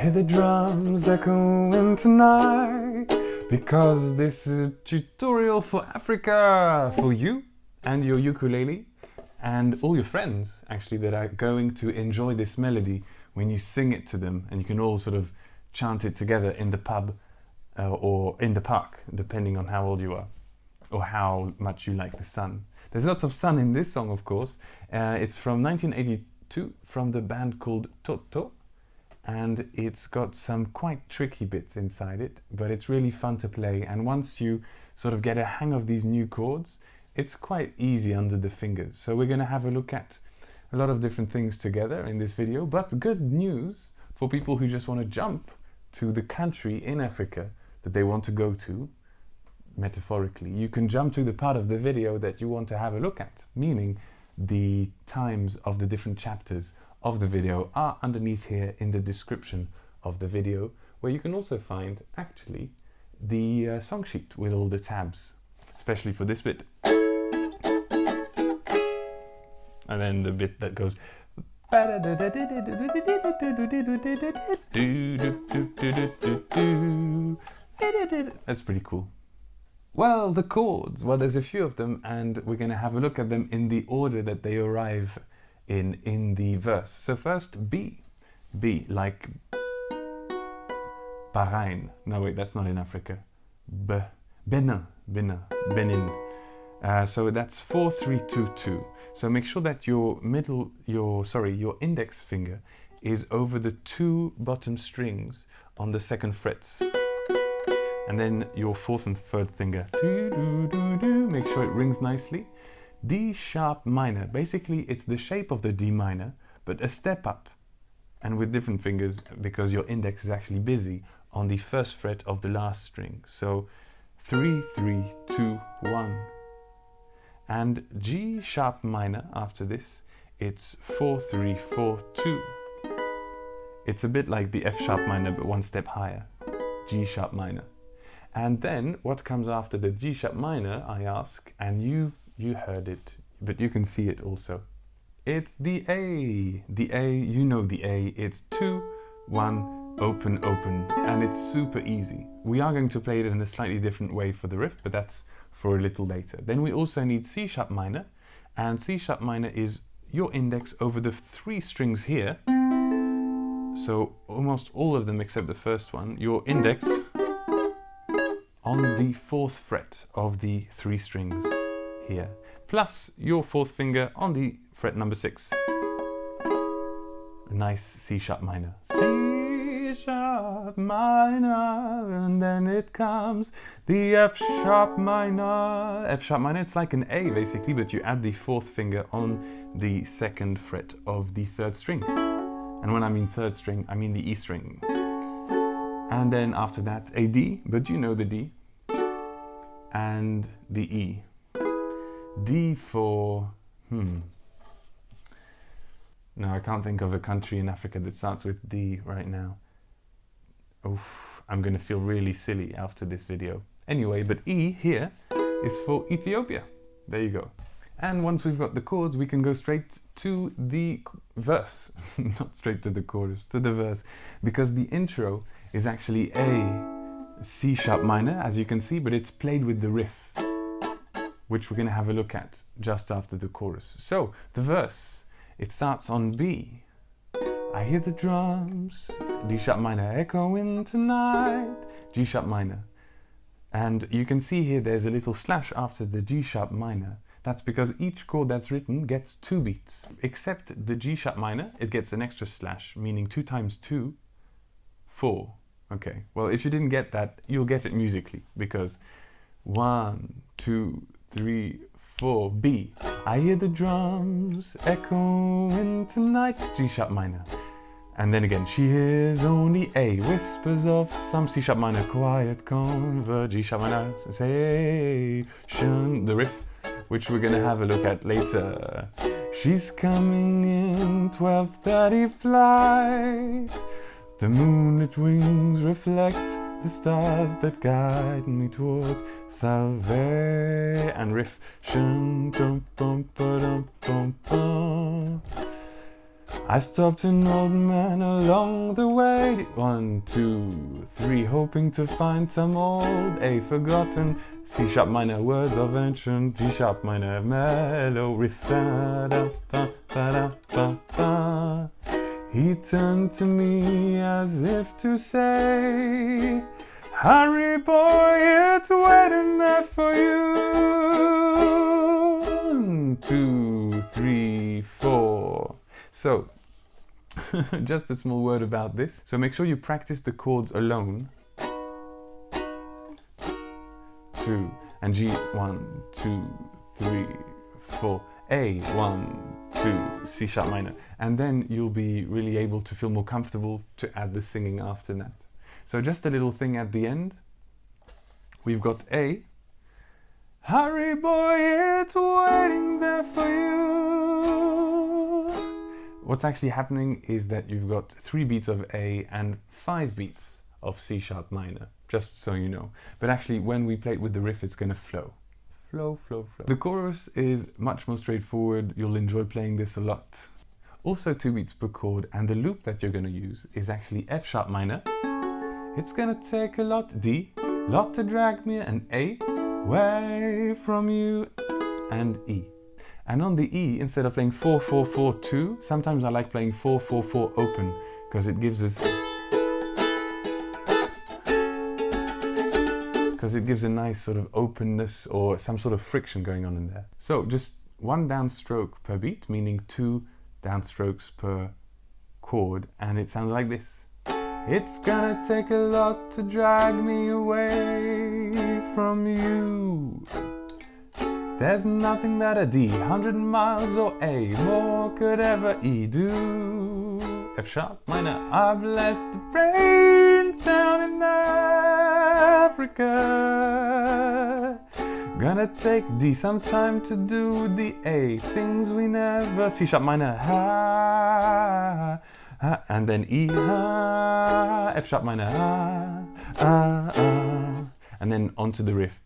hear the drums echoing tonight, because this is a tutorial for Africa, for you and your ukulele and all your friends actually that are going to enjoy this melody when you sing it to them, and you can all sort of chant it together in the pub or in the park, depending on how old you are or how much you like the sun. There's lots of sun in this song, of course. It's from 1982 from the band called Toto, and it's got some quite tricky bits inside it, but it's really fun to play. And once you sort of get a hang of these new chords, it's quite easy under the fingers. So we're going to have a look at a lot of different things together in this video, but good news for people who just want to jump to the country in Africa that they want to go to, metaphorically. You can jump to the part of the video that you want to have a look at, meaning the times of the different chapters of the video are underneath here in the description of the video, where you can also find actually the song sheet with all the tabs, especially for this bit. And then the bit that goes that's pretty cool. Well, the chords, well, there's a few of them, and we're going to have a look at them in the order that they arrive in the verse. So first, B, like Bahrain. No, wait, that's not in Africa. Benin. So that's 4, 3, 2, 2. So make sure that your index finger is over the 2 bottom strings on the 2nd frets. And then your 4th and 3rd finger. Make sure it rings nicely. D sharp minor. Basically, it's the shape of the D minor, but a step up. And with different fingers, because your index is actually busy on the 1st fret of the last string. So 3, 3, 2, 1. And G sharp minor after this, it's 4, 3, 4, 2. It's a bit like the F sharp minor, but 1 step higher. G sharp minor. And then what comes after the G sharp minor, I ask, and you heard it, but you can see it also. It's the A. The A, you know the A. It's 2, 1, open, open, and it's super easy. We are going to play it in a slightly different way for the riff, but that's for a little later. Then we also need C sharp minor, and C sharp minor is your index over the 3 strings here. So almost all of them except the first one, your index on the 4th fret of the 3 strings here, plus your 4th finger on the fret number 6. A nice C sharp minor. C sharp minor, and then it comes the F sharp minor. F sharp minor, it's like an A basically, but you add the 4th finger on the 2nd fret of the 3rd string. And when I mean 3rd string, I mean the E string. And then after that, a D, but you know the D, and the E. D for, no, I can't think of a country in Africa that starts with D right now. Oof, I'm going to feel really silly after this video. Anyway, but E here is for Ethiopia. There you go. And once we've got the chords, we can go straight to the verse. Not straight to the chorus, to the verse. Because the intro is actually a C sharp minor, as you can see, but it's played with the riff, which we're going to have a look at just after the chorus. So, the verse, it starts on B. I hear the drums, D sharp minor, echoing tonight, G sharp minor. And you can see here there's a little slash after the G sharp minor. That's because each chord that's written gets 2 beats. Except the G sharp minor, it gets an extra slash, meaning 2 times 2, 4. Okay, well, if you didn't get that, you'll get it musically, because 1, 2, 3, 4, B. I hear the drums echoing tonight, G sharp minor. And then again, she hears only A, whispers of some C sharp minor, quiet convert, G sharp minor, sensation, the riff, which we're gonna have a look at later. She's coming in 12:30 flight. The moonlit wings reflect the stars that guide me towards salvation. And riff. I stopped an old man along the way. 1, 2, 3, hoping to find some old A forgotten C sharp minor words of ancient D sharp minor mellow riff. Da, da, da, da, da, da, da. He turned to me as if to say, hurry boy, it's waiting there for you. 1, 2, 3, 4. So, just a small word about this. So make sure you practice the chords alone. 2 and G, 1, 2, 3, 4. A, 1, 2, C sharp minor. And then you'll be really able to feel more comfortable to add the singing after that. So just a little thing at the end. We've got A. Hurry boy, it's waiting there for you. What's actually happening is that you've got 3 beats of A and 5 beats of C sharp minor, just so you know. But actually when we play it with the riff, it's going to flow. Flow, flow, flow. The chorus is much more straightforward. You'll enjoy playing this a lot. Also 2 beats per chord, and the loop that you're going to use is actually F sharp minor. It's gonna take a lot, D, lot to drag me, and A, way from you, and E. And on the E, instead of playing 4, 4, 4, 2, sometimes I like playing 4, 4, 4 open, because it gives us a nice sort of openness or some sort of friction going on in there. So just 1 downstroke per beat, meaning 2 downstrokes per chord, and it sounds like this. It's gonna take a lot to drag me away from you. There's nothing that a D, 100 miles or A, more could ever E do. F sharp minor, I bless the brains down in Africa. Gonna take D, some time to do with the A, things we never, C sharp minor, ha, ha, and then E, ha, F sharp minor, ha, ah, ah, and then onto the riff.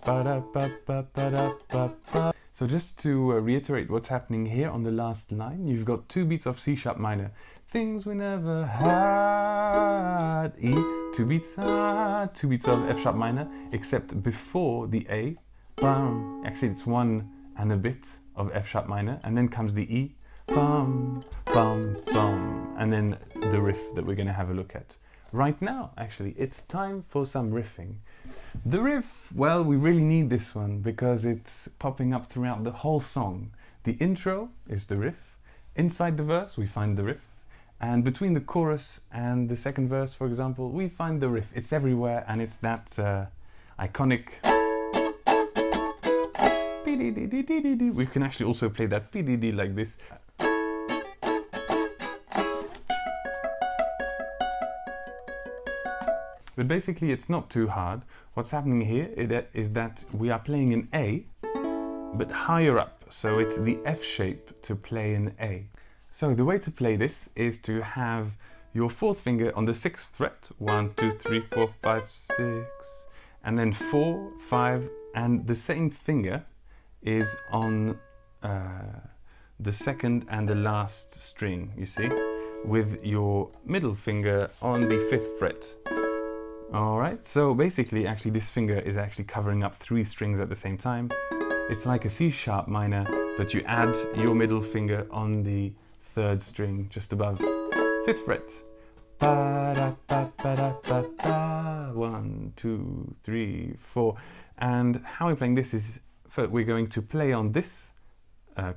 So just to reiterate what's happening here on the last line, you've got 2 beats of C sharp minor, things we never had, E, 2 beats, 2 beats of F sharp minor, except before the A, bum, actually it's 1 and a bit of F sharp minor, and then comes the E, bum, bum, bum, and then the riff that we're going to have a look at. Right now, actually, it's time for some riffing. The riff, well, we really need this one because it's popping up throughout the whole song. The intro is the riff, inside the verse we find the riff, and between the chorus and the second verse, for example, we find the riff. It's everywhere, and it's that iconic. We can actually also play that PDD like this. But basically it's not too hard. What's happening here is that we are playing an A, but higher up. So it's the F shape to play an A. So the way to play this is to have your 4th finger on the 6th fret, 1, 2, 3, 4, 5, 6, and then 4, 5, and the same finger is on the 2nd and the last string, you see, with your middle finger on the 5th fret. Alright, so basically actually this finger is actually covering up 3 strings at the same time. It's like a C sharp minor, but you add your middle finger on the 3rd string just above 5th fret. Ba da ba ba da ba ba. 1, 2, 3, 4. And how we're playing this is we're going to play on this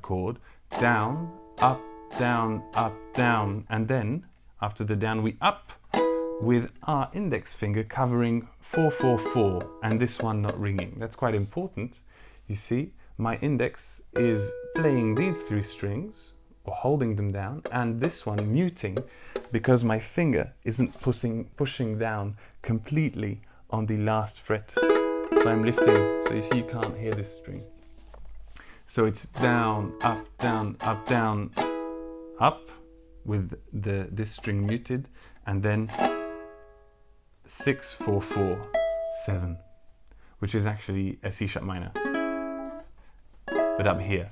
chord down, up, down, up, down, and then after the down we up with our index finger covering 4, 4, 4, and this one not ringing. That's quite important. You see, my index is playing these 3 strings or holding them down, and this one muting because my finger isn't pushing down completely on the last fret. So I'm lifting, so you see you can't hear this string. So it's down, up, down, up, down, up with this string muted, and then 6, 4, 4, 7, which is actually a C sharp minor, but up here.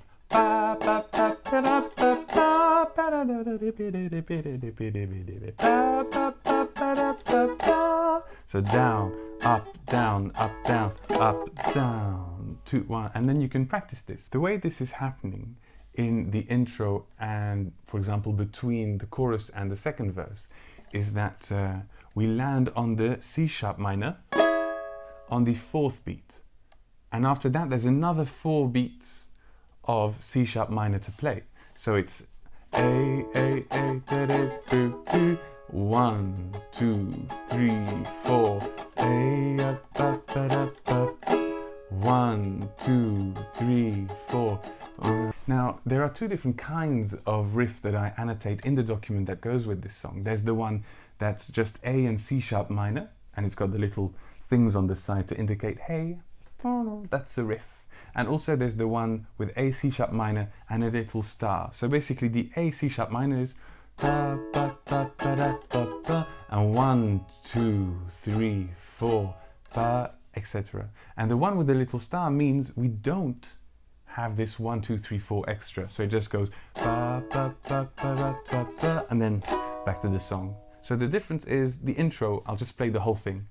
So down, up, down, up, down, up, down, 2, 1, and then you can practice this. The way this is happening in the intro and, for example, between the chorus and the second verse is that we land on the C sharp minor on the 4th beat. And after that, there's another 4 beats of C sharp minor to play. So it's A, da, da, do, do. 1, 2, 3, 4. A, up, up, up, up. 1, 2, 3, 4. Now, there are 2 different kinds of riff that I annotate in the document that goes with this song. There's the one that's just A and C sharp minor, and it's got the little things on the side to indicate, hey, that's a riff. And also there's the one with A, C sharp minor and a little star. So basically the A, C sharp minor is da, ba, ba, ba, da, ba, ba, and 1, 2, 3, 4, ba, etc. And the one with the little star means we don't have this 1, 2, 3, 4 extra. So it just goes ba, ba, ba, ba, ba, ba, ba, and then back to the song. So the difference is the intro, I'll just play the whole thing.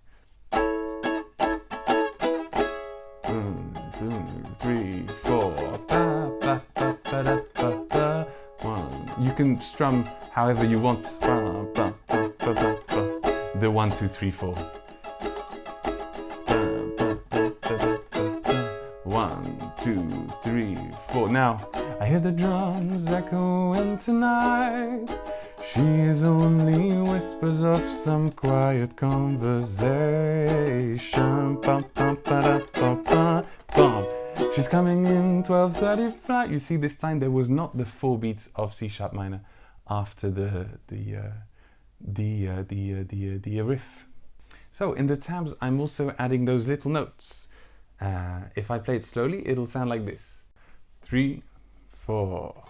1, 2, 3, 4, ba, ba, ba, ba, da, ba, ba. 1. You can strum however you want. Ba, ba, ba, ba, ba, ba. The 1, 2, 3, 4. 1, 2, 3, 4. Now, I hear the drums echoing tonight. She is only whispers of some quiet conversation. Bum, bum, ba, bum, bum, bum. She's coming in 12:35. You see, this time there was not the 4 beats of C sharp minor after the riff. So in the tabs, I'm also adding those little notes. If I play it slowly, it'll sound like this: 3, 4.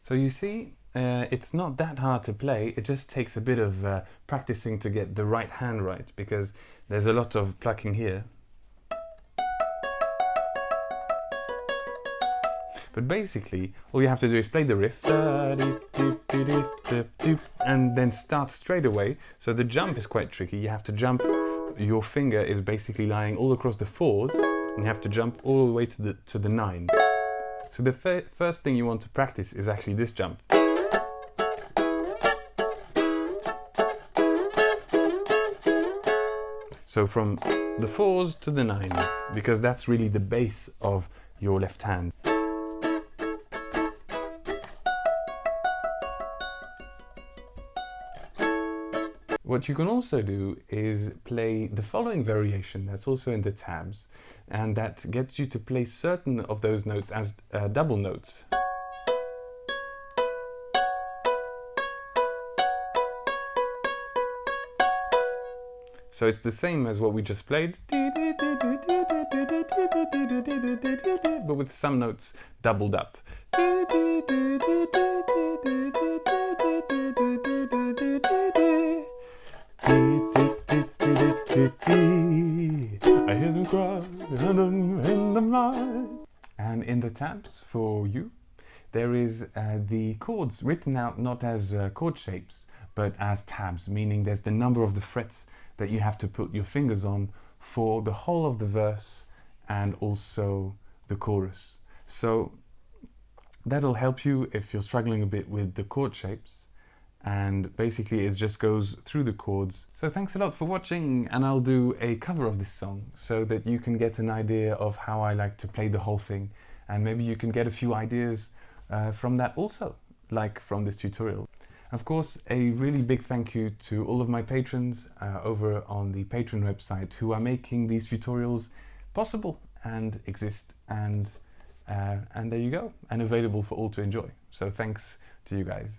So you see, it's not that hard to play. It just takes a bit of practicing to get the right hand right, because there's a lot of plucking here. But basically, all you have to do is play the riff, and then start straight away. So the jump is quite tricky. You have to jump, your finger is basically lying all across the 4s, and you have to jump all the way to the 9s. So the first thing you want to practice is actually this jump. So from the 4s to the 9s, because that's really the base of your left hand. What you can also do is play the following variation that's also in the tabs, and that gets you to play certain of those notes as double notes. So it's the same as what we just played, but with some notes doubled up. I hear them cry in the night. And in the tabs for you, there is the chords written out not as chord shapes, but as tabs, meaning there's the number of the frets that you have to put your fingers on for the whole of the verse and also the chorus. So that'll help you if you're struggling a bit with the chord shapes. And basically it just goes through the chords. So thanks a lot for watching, and I'll do a cover of this song so that you can get an idea of how I like to play the whole thing, and maybe you can get a few ideas from that also, like from this tutorial. Of course, a really big thank you to all of my patrons over on the Patreon website who are making these tutorials possible and exist, and there you go, and available for all to enjoy. So thanks to you guys.